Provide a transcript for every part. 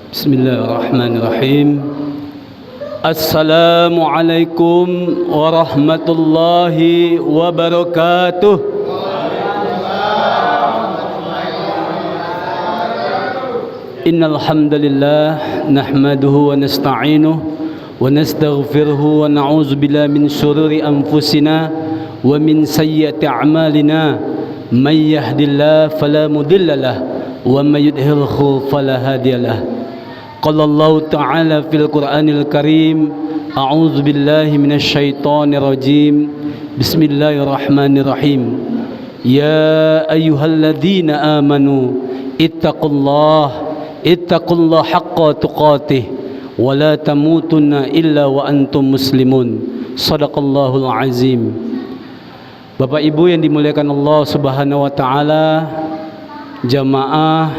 Bismillahirrahmanirrahim. Assalamualaikum warahmatullahi wabarakatuh. Innal hamdalillah nahmaduhu wa nasta'inuhu wa nastaghfiruhu wa na'udzu billahi min shururi anfusina wa min sayyiati a'malina. May yahdihillahu fala mudilla lahu wa may yudhlilhu fala hadiya lahu. Qala Allah Ta'ala fil Qur'anil Karim, a'udzu billahi minasy syaithanir rajim. Bismillahirrahmanirrahim. Ya ayyuhalladzina amanu ittaqullaha haqqa tuqatih wa la tamutunna illa wa antum muslimun. Shadaqallahul azim. Bapak Ibu yang dimuliakan Allah Subhanahu wa taala, jamaah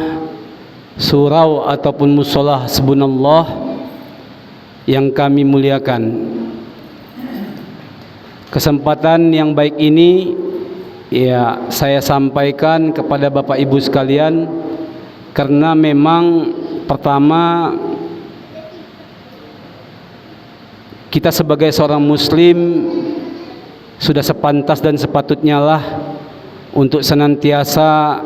surau ataupun musolah Hasbunallah yang kami muliakan, kesempatan yang baik ini ya saya sampaikan kepada Bapak Ibu sekalian, karena memang pertama kita sebagai seorang muslim sudah sepantas dan sepatutnya lah untuk senantiasa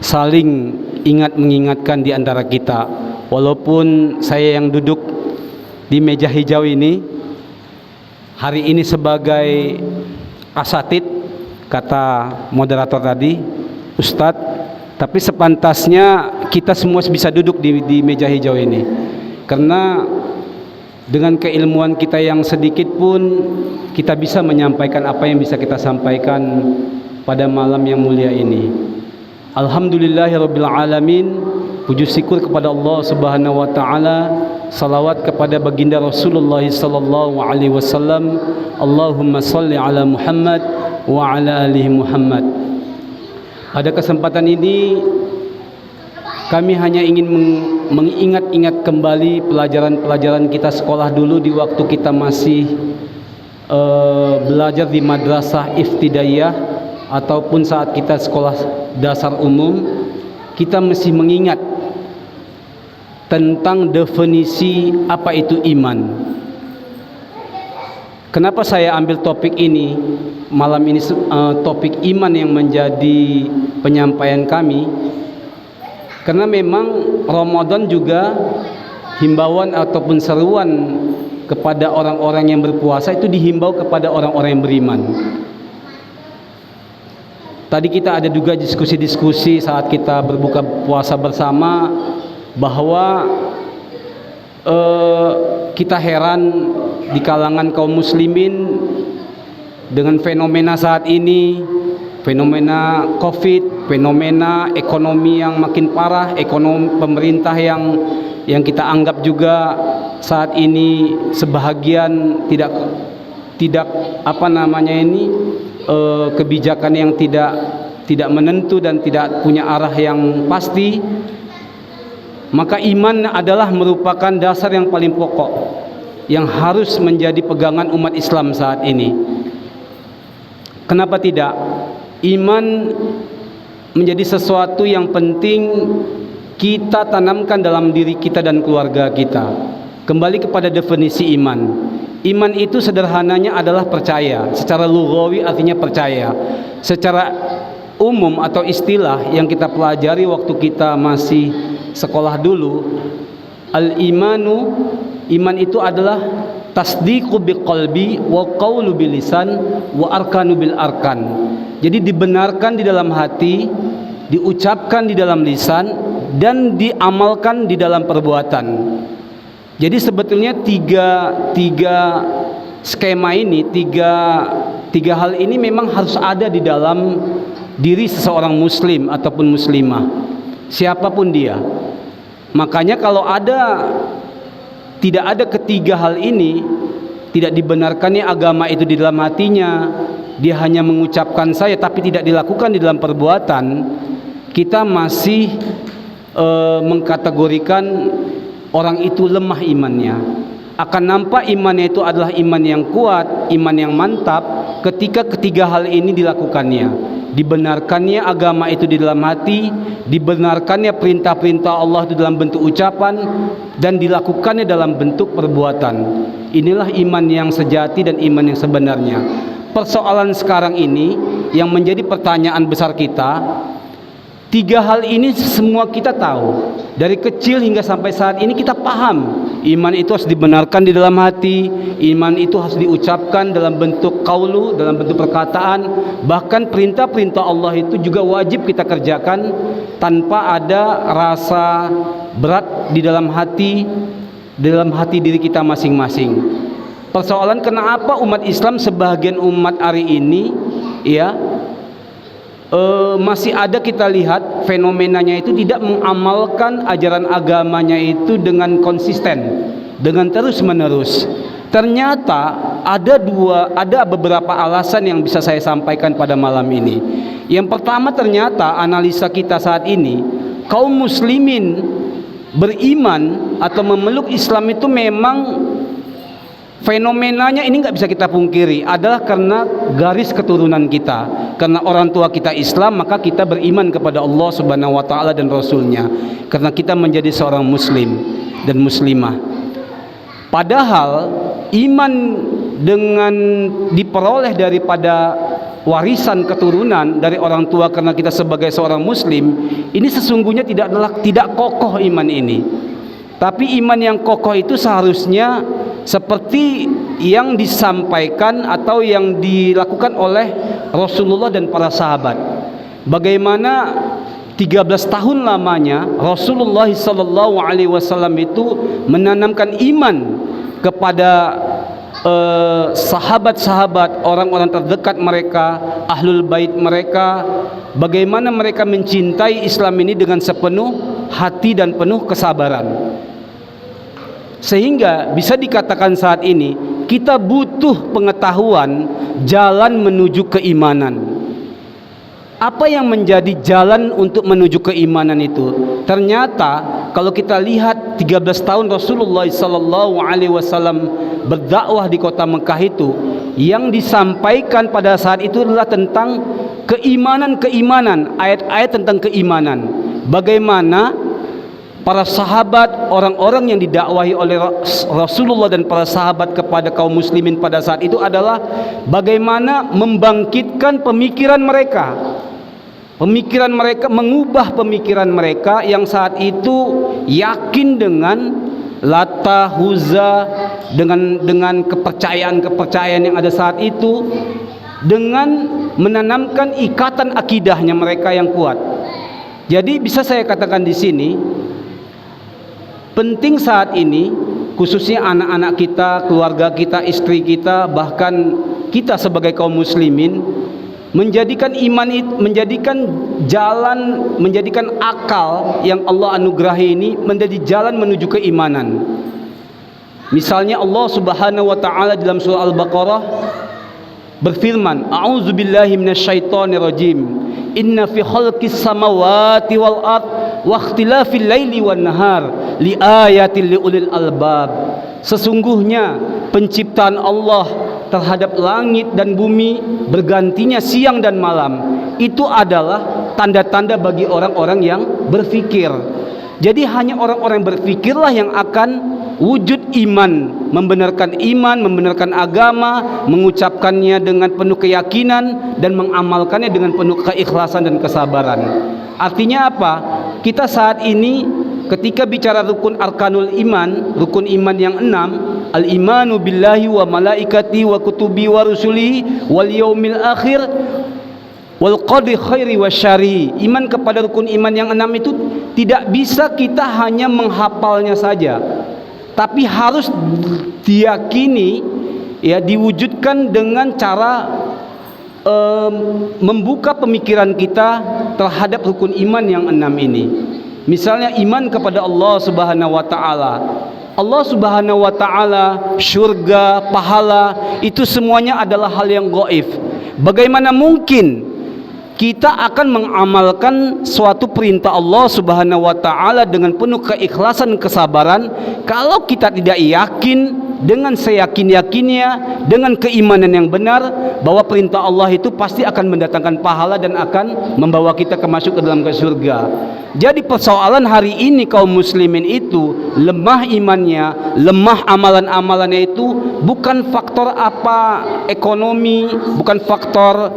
saling ingat mengingatkan di antara kita. Walaupun saya yang duduk di meja hijau ini hari ini sebagai asatid, kata moderator tadi, Ustadz, tapi sepantasnya kita semua bisa duduk di meja hijau ini, karena dengan keilmuan kita yang sedikit pun kita bisa menyampaikan apa yang bisa kita sampaikan pada malam yang mulia ini. Alhamdulillahirabbil alamin. Puji syukur kepada Allah Subhanahu wa taala, salawat kepada baginda Rasulullah sallallahu alaihi wasallam. Allahumma shalli ala Muhammad wa ala alihi Muhammad. Pada kesempatan ini kami hanya ingin mengingat-ingat kembali pelajaran-pelajaran kita sekolah dulu di waktu kita masih belajar di madrasah ibtidaiyah ataupun saat kita sekolah dasar umum. Kita mesti mengingat tentang definisi apa itu iman. Kenapa saya ambil topik ini malam ini, topik iman yang menjadi penyampaian kami? Karena memang Ramadan juga himbauan ataupun seruan kepada orang-orang yang berpuasa itu dihimbau kepada orang-orang yang beriman. Tadi kita ada juga diskusi-diskusi saat kita berbuka puasa bersama, bahwa kita heran di kalangan kaum muslimin dengan fenomena saat ini, fenomena Covid, fenomena ekonomi yang makin parah, ekonomi pemerintah yang kita anggap juga saat ini sebahagian tidak kebijakan yang tidak menentu dan tidak punya arah yang pasti. Maka iman adalah merupakan dasar yang paling pokok yang harus menjadi pegangan umat Islam saat ini. Kenapa tidak? Iman menjadi sesuatu yang penting kita tanamkan dalam diri kita dan keluarga kita. Kembali kepada definisi iman. Iman itu sederhananya adalah percaya. Secara lughawi artinya percaya. Secara umum atau istilah yang kita pelajari waktu kita masih sekolah dulu, al-imanu, iman itu adalah tasdiqu biqalbi wa qawlu bilisan wa arkanu bil arkan. Jadi dibenarkan di dalam hati, diucapkan di dalam lisan, dan diamalkan di dalam perbuatan. Jadi sebetulnya tiga skema ini, tiga hal ini memang harus ada di dalam diri seseorang muslim ataupun muslimah, siapapun dia. Makanya kalau tidak ada ketiga hal ini, tidak dibenarkannya agama itu di dalam hatinya, dia hanya mengucapkan saja tapi tidak dilakukan di dalam perbuatan, kita masih mengkategorikan orang itu lemah imannya. Akan nampak imannya itu adalah iman yang kuat, iman yang mantap ketika ketiga hal ini dilakukannya. dibenarkannya agama itu di dalam hati, dibenarkannya perintah-perintah Allah itu dalam bentuk ucapan, dan dilakukannya dalam bentuk perbuatan. Inilah iman yang sejati dan iman yang sebenarnya. Persoalan sekarang ini yang menjadi pertanyaan besar kita, tiga hal ini semua kita tahu. Dari kecil hingga sampai saat ini kita paham, iman itu harus dibenarkan di dalam hati, iman itu harus diucapkan dalam bentuk qaulu, dalam bentuk perkataan. Bahkan perintah-perintah Allah itu juga wajib kita kerjakan tanpa ada rasa berat di dalam hati diri kita masing-masing. Persoalan kenapa umat Islam, sebagian umat hari ini masih ada kita lihat fenomenanya itu tidak mengamalkan ajaran agamanya itu dengan konsisten, dengan terus menerus. Ternyata ada beberapa alasan yang bisa saya sampaikan pada malam ini. Yang pertama, ternyata analisa kita saat ini, kaum muslimin beriman atau memeluk Islam itu memang fenomenanya ini nggak bisa kita pungkiri, adalah karena garis keturunan kita. Karena orang tua kita Islam, maka kita beriman kepada Allah Subhanahu wa taala dan Rasulnya, karena kita menjadi seorang muslim dan muslimah. Padahal iman dengan diperoleh daripada warisan keturunan dari orang tua, karena kita sebagai seorang muslim, ini sesungguhnya tidak kokoh iman ini. Tapi iman yang kokoh itu seharusnya seperti yang disampaikan atau yang dilakukan oleh Rasulullah dan para sahabat. Bagaimana 13 tahun lamanya Rasulullah SAW itu menanamkan iman kepada sahabat-sahabat, orang-orang terdekat mereka, ahlul bait mereka. Bagaimana mereka mencintai Islam ini dengan sepenuh hati dan penuh kesabaran. Sehingga bisa dikatakan saat ini kita butuh pengetahuan jalan menuju keimanan. Apa yang menjadi jalan untuk menuju keimanan itu? Ternyata kalau kita lihat 13 tahun Rasulullah SAW berdakwah di kota Mekah itu, yang disampaikan pada saat itu adalah tentang keimanan, ayat-ayat tentang keimanan. Bagaimana para sahabat, orang-orang yang didakwahi oleh Rasulullah dan para sahabat kepada kaum muslimin pada saat itu adalah bagaimana membangkitkan pemikiran mereka, mengubah pemikiran mereka yang saat itu yakin dengan Lata, Uzza, dengan kepercayaan yang ada saat itu, dengan menanamkan ikatan akidahnya mereka yang kuat. Jadi bisa saya katakan di sini, penting saat ini, khususnya anak-anak kita, keluarga kita, istri kita, bahkan kita sebagai kaum muslimin, menjadikan iman itu, menjadikan akal yang Allah anugerahi ini menjadi jalan menuju keimanan. Misalnya Allah Subhanahu wa taala dalam surah Al-Baqarah berfirman, a'udzubillahi minasyaitonirrajim, inna fi khalqis samawati wal ard wa ikhtilafil laili wan nahar liayatil liulil albab. Sesungguhnya penciptaan Allah terhadap langit dan bumi, bergantinya siang dan malam, itu adalah tanda-tanda bagi orang-orang yang berfikir. Jadi hanya orang-orang yang berfikirlah yang akan wujud iman, membenarkan agama, mengucapkannya dengan penuh keyakinan dan mengamalkannya dengan penuh keikhlasan dan kesabaran. Artinya apa? Kita saat ini ketika bicara rukun arkanul iman, rukun iman yang 6, al-imanu billahi wa malaikati wa kutubi wa rusuli wal yaumil akhir wal qadri khairi wa syari. Iman kepada rukun iman yang 6 itu tidak bisa kita hanya menghafalnya saja, tapi harus diyakini, diwujudkan dengan cara membuka pemikiran kita terhadap rukun iman yang 6 ini. Misalnya iman kepada Allah Subhanahu wa taala. Allah Subhanahu wa taala, surga, pahala, itu semuanya adalah hal yang gaib. Bagaimana mungkin kita akan mengamalkan suatu perintah Allah Subhanahu wa taala dengan penuh keikhlasan, kesabaran, kalau kita tidak yakin dengan seyakin-yakinnya, dengan keimanan yang benar bahwa perintah Allah itu pasti akan mendatangkan pahala dan akan membawa kita masuk ke dalam surga. Jadi persoalan hari ini kaum muslimin itu lemah imannya, lemah amalan-amalannya itu bukan faktor apa ekonomi, bukan faktor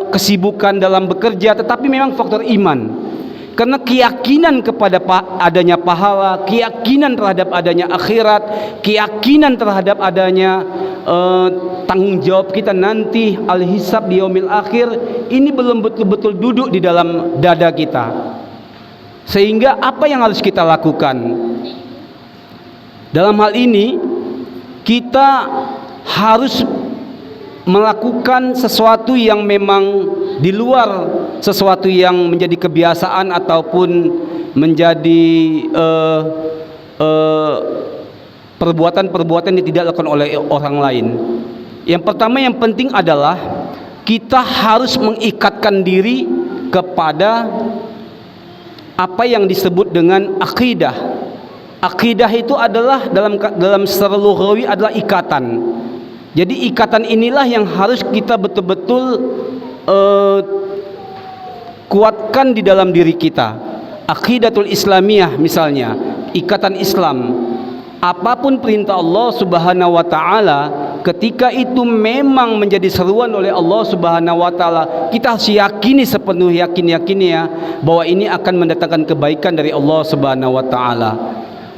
kesibukan dalam bekerja, tetapi memang faktor iman. Karena keyakinan kepada adanya pahala, keyakinan terhadap adanya akhirat, keyakinan terhadap adanya tanggung jawab kita nanti al-hisab di yaumil akhir, ini belum betul-betul duduk di dalam dada kita. Sehingga apa yang harus kita lakukan? Dalam hal ini kita harus melakukan sesuatu yang memang di luar sesuatu yang menjadi kebiasaan ataupun menjadi perbuatan-perbuatan yang tidak dilakukan oleh orang lain. Yang pertama yang penting adalah kita harus mengikatkan diri kepada apa yang disebut dengan akidah. Akidah itu adalah dalam secara lughawi adalah ikatan. Jadi ikatan inilah yang harus kita betul-betul kuatkan di dalam diri kita. Aqidatul Islamiyah misalnya, ikatan Islam. Apapun perintah Allah Subhanahu wa taala, ketika itu memang menjadi seruan oleh Allah Subhanahu wa taala, kita harus yakini sepenuh yakinnya bahwa ini akan mendatangkan kebaikan dari Allah Subhanahu wa taala.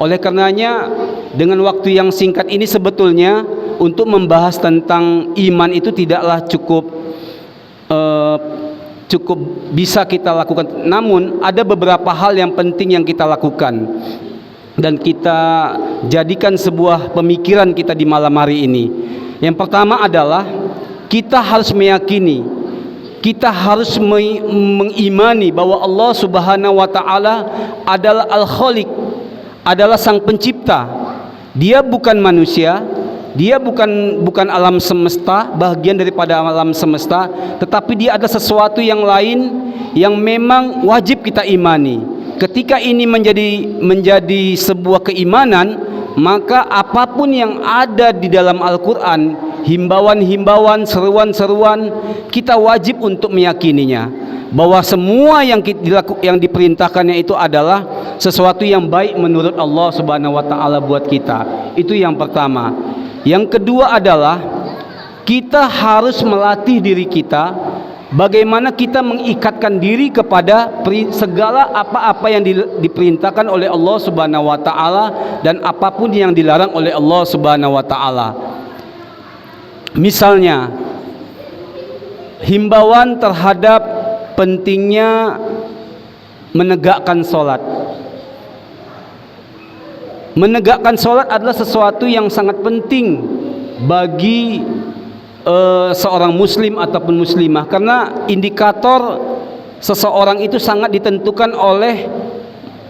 Oleh karenanya dengan waktu yang singkat ini sebetulnya untuk membahas tentang iman itu tidaklah cukup bisa kita lakukan. Namun ada beberapa hal yang penting yang kita lakukan dan kita jadikan sebuah pemikiran kita di malam hari ini. Yang pertama adalah kita harus meyakini, kita harus mengimani bahwa Allah Subhanahu wa taala adalah Al-Khaliq, adalah sang pencipta. Dia bukan manusia, dia bukan alam semesta, bagian daripada alam semesta, tetapi dia ada sesuatu yang lain yang memang wajib kita imani. Ketika ini menjadi sebuah keimanan, maka apapun yang ada di dalam Al-Quran, himbauan-himbauan, seruan-seruan, kita wajib untuk meyakininya, bahwa semua yang diperintahkannya itu adalah sesuatu yang baik menurut Allah Subhanahu wa taala buat kita. Itu yang pertama. Yang kedua adalah kita harus melatih diri kita bagaimana kita mengikatkan diri kepada segala apa-apa yang diperintahkan oleh Allah Subhanahu wa taala dan apapun yang dilarang oleh Allah Subhanahu wa taala. Misalnya himbauan terhadap pentingnya menegakkan sholat. Menegakkan sholat adalah sesuatu yang sangat penting bagi seorang muslim ataupun muslimah, karena indikator seseorang itu sangat ditentukan oleh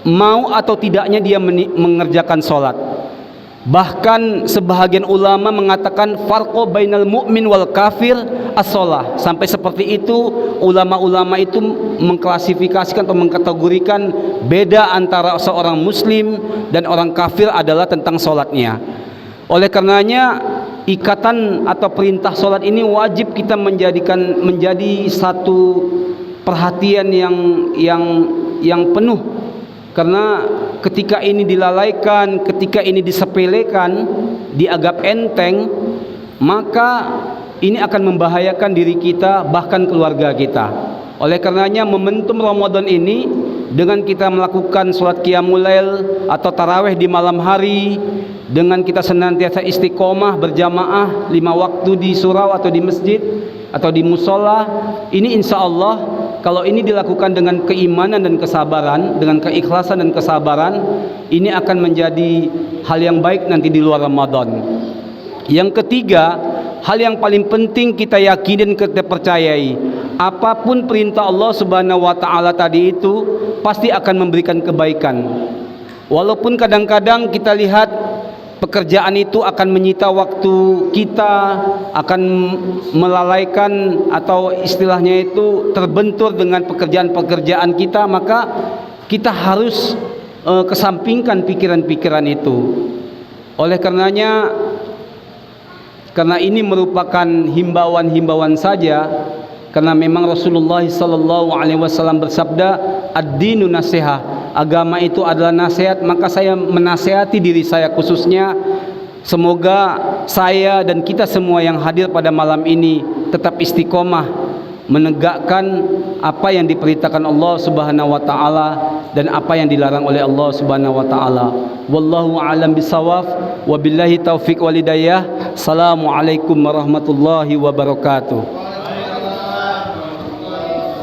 mau atau tidaknya dia mengerjakan sholat. Bahkan sebahagian ulama mengatakan farqo bainal mu'min wal kafir as-sholah. Sampai seperti itu ulama-ulama itu mengklasifikasikan atau mengkategorikan beda antara seorang muslim dan orang kafir adalah tentang sholatnya. Oleh karenanya ikatan atau perintah sholat ini wajib kita menjadi satu perhatian yang penuh, karena ketika ini dilalaikan, ketika ini disepelekan, dianggap enteng, maka ini akan membahayakan diri kita bahkan keluarga kita. Oleh karenanya momentum Ramadan ini dengan kita melakukan sholat qiyamul lail atau tarawih di malam hari, dengan kita senantiasa istiqomah berjamaah 5 waktu di surau atau di masjid atau di musola, ini insya Allah kalau ini dilakukan dengan keimanan dan kesabaran, dengan keikhlasan dan kesabaran, ini akan menjadi hal yang baik nanti di luar Ramadan. Yang ketiga, hal yang paling penting kita yakini dan kita percayai, apapun perintah Allah Subhanahu wa taala tadi itu pasti akan memberikan kebaikan. Walaupun kadang-kadang kita lihat pekerjaan itu akan menyita waktu kita, akan melalaikan atau istilahnya itu terbentur dengan pekerjaan-pekerjaan kita, maka kita harus kesampingkan pikiran-pikiran itu. Oleh karenanya, karena ini merupakan himbauan-himbauan saja, karena memang Rasulullah sallallahu alaihi wasallam bersabda, ad-dinu nasihah, agama itu adalah nasihat, maka saya menasihati diri saya khususnya, semoga saya dan kita semua yang hadir pada malam ini tetap istiqomah menegakkan apa yang diperintahkan Allah Subhanahu wa taala dan apa yang dilarang oleh Allah Subhanahu wa taala. Wallahu a'lam bisawab, wabillahi taufik wal hidayah. Assalamualaikum warahmatullahi wabarakatuh.